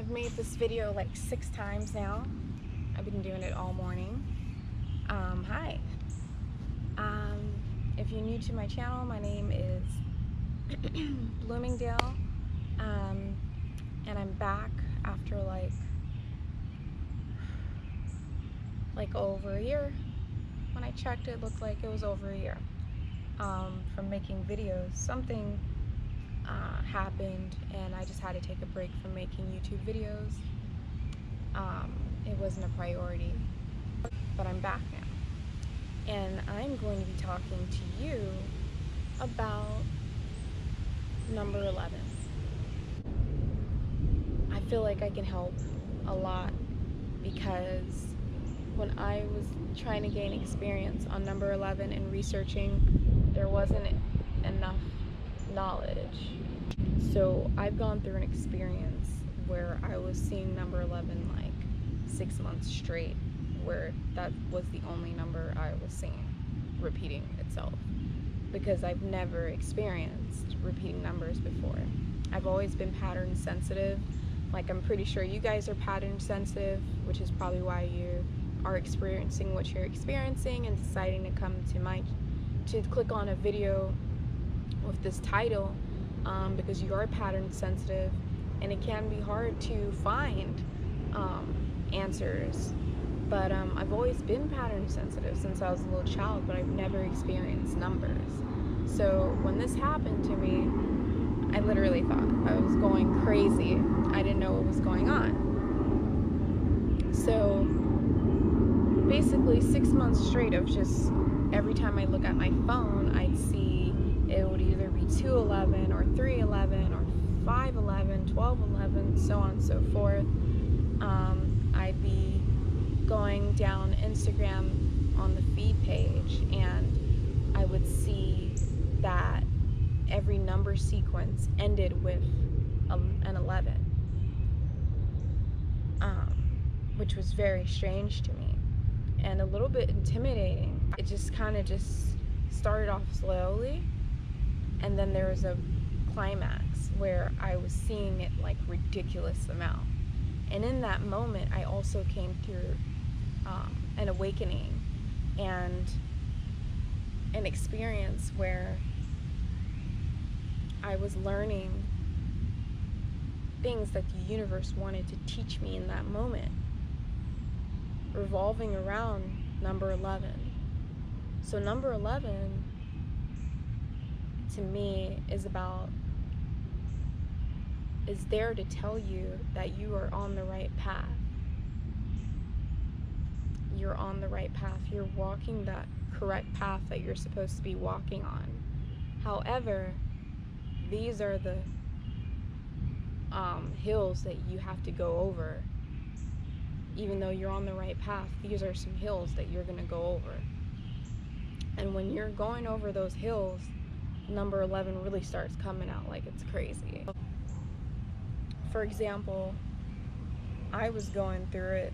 I've made this video like 6 times now. I've been doing it all morning. Hi. If you're new to my channel, my name is Bloomingdale, and I'm back after like over a year. When I checked, it looked like it was over a year from making videos. Something happened and I just had to take a break from making YouTube videos. It wasn't a priority, but I'm back now, and I'm going to be talking to you about number 11. I feel like I can help a lot because when I was trying to gain experience on number 11 and researching, there wasn't enough knowledge. So I've gone through an experience where I was seeing number 11 like 6 months straight, where that was the only number I was seeing repeating itself, because I've never experienced repeating numbers before. I've always been pattern sensitive. Like, I'm pretty sure you guys are pattern sensitive, which is probably why you are experiencing what you're experiencing and deciding to come to click on a video with this title, because you are pattern sensitive, and it can be hard to find answers. But I've always been pattern sensitive since I was a little child, but I've never experienced numbers. So when this happened to me, I literally thought I was going crazy. I didn't know what was going on. So basically 6 months straight of just every time I look at my phone, I'd see it would either be 211 or 311 or 511, 1211, so on and so forth. I'd be going down Instagram on the feed page, and I would see that every number sequence ended with an 11, which was very strange to me and a little bit intimidating. It just kind of started off slowly, and then there was a climax where I was seeing it like ridiculous amount. And in that moment, I also came through an awakening and an experience where I was learning things that the universe wanted to teach me in that moment, revolving around number 11. So number 11 to me is there to tell you that you are on the right path. You're on the right path. You're walking that correct path that you're supposed to be walking on. However, these are the hills that you have to go over. Even though you're on the right path, these are some hills that you're going to go over. And when you're going over those hills, number 11 really starts coming out like it's crazy. For example, I was going through it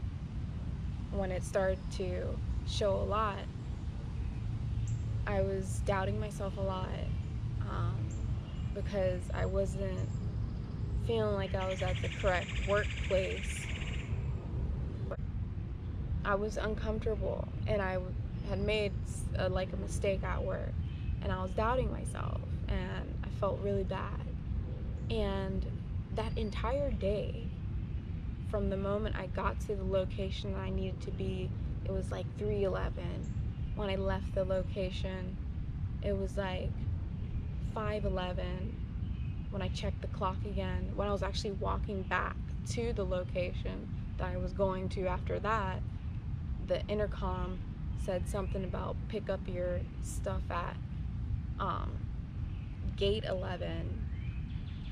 when it started to show a lot. I was doubting myself a lot because I wasn't feeling like I was at the correct workplace. I was uncomfortable, and I had made a mistake at work, and I was doubting myself, and I felt really bad. And that entire day, from the moment I got to the location that I needed to be, it was like 3:11. When I left the location, it was like 5:11. When I checked the clock again, when I was actually walking back to the location that I was going to after that, the intercom said something about pick up your stuff at gate 11.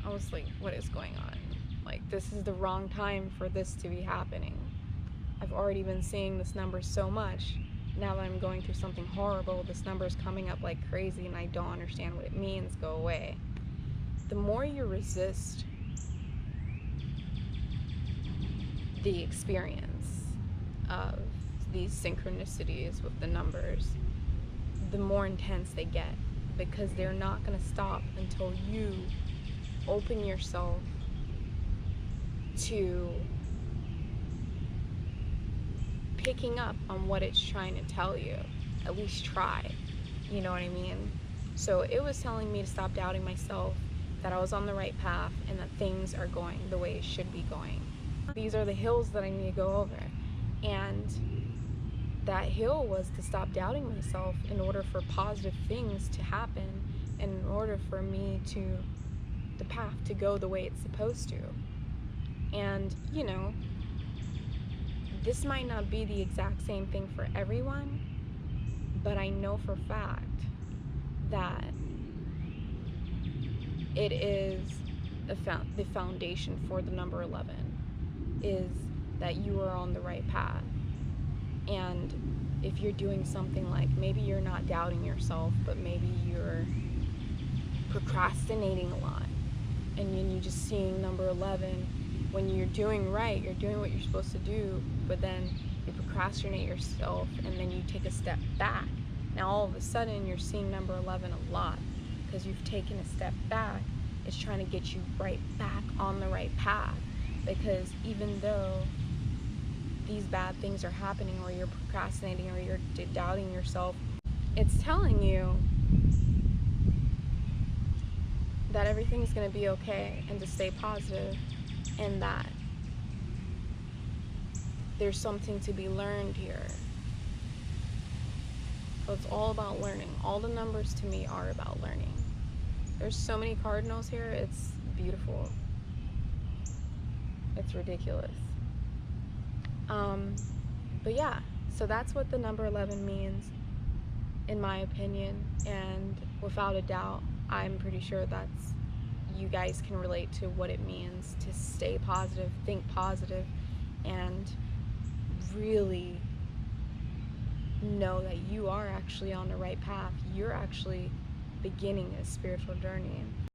I was like, what is going on? Like, this is the wrong time for this to be happening. I've already been seeing this number so much. Now that I'm going through something horrible, this number is coming up like crazy, and I don't understand what it means. Go away. The more you resist the experience of these synchronicities with the numbers, the more intense they get, because they're not going to stop until you open yourself to picking up on what it's trying to tell you. At least try. You know what I mean? So it was telling me to stop doubting myself, that I was on the right path, and that things are going the way it should be going. These are the hills that I need to go over. And that hill was to stop doubting myself in order for positive things to happen, and in order for me to, the path to go the way it's supposed to. And, you know, this might not be the exact same thing for everyone, but I know for a fact that it is the foundation for the number 11 is that you are on the right path. And if you're doing something like, maybe you're not doubting yourself, but maybe you're procrastinating a lot, and then you're just seeing number 11 when you're doing right, you're doing what you're supposed to do, but then you procrastinate yourself, and then you take a step back. Now all of a sudden you're seeing number 11 a lot because you've taken a step back. It's trying to get you right back on the right path, because even though these bad things are happening, or you're procrastinating, or you're doubting yourself, it's telling you that everything's going to be okay, and to stay positive, and that there's something to be learned here. So it's all about learning. All the numbers to me are about learning. There's so many cardinals here, it's beautiful. It's ridiculous. But yeah, so that's what the number 11 means, in my opinion, and without a doubt, I'm pretty sure that's, you guys can relate to what it means to stay positive, think positive, and really know that you are actually on the right path. You're actually beginning a spiritual journey.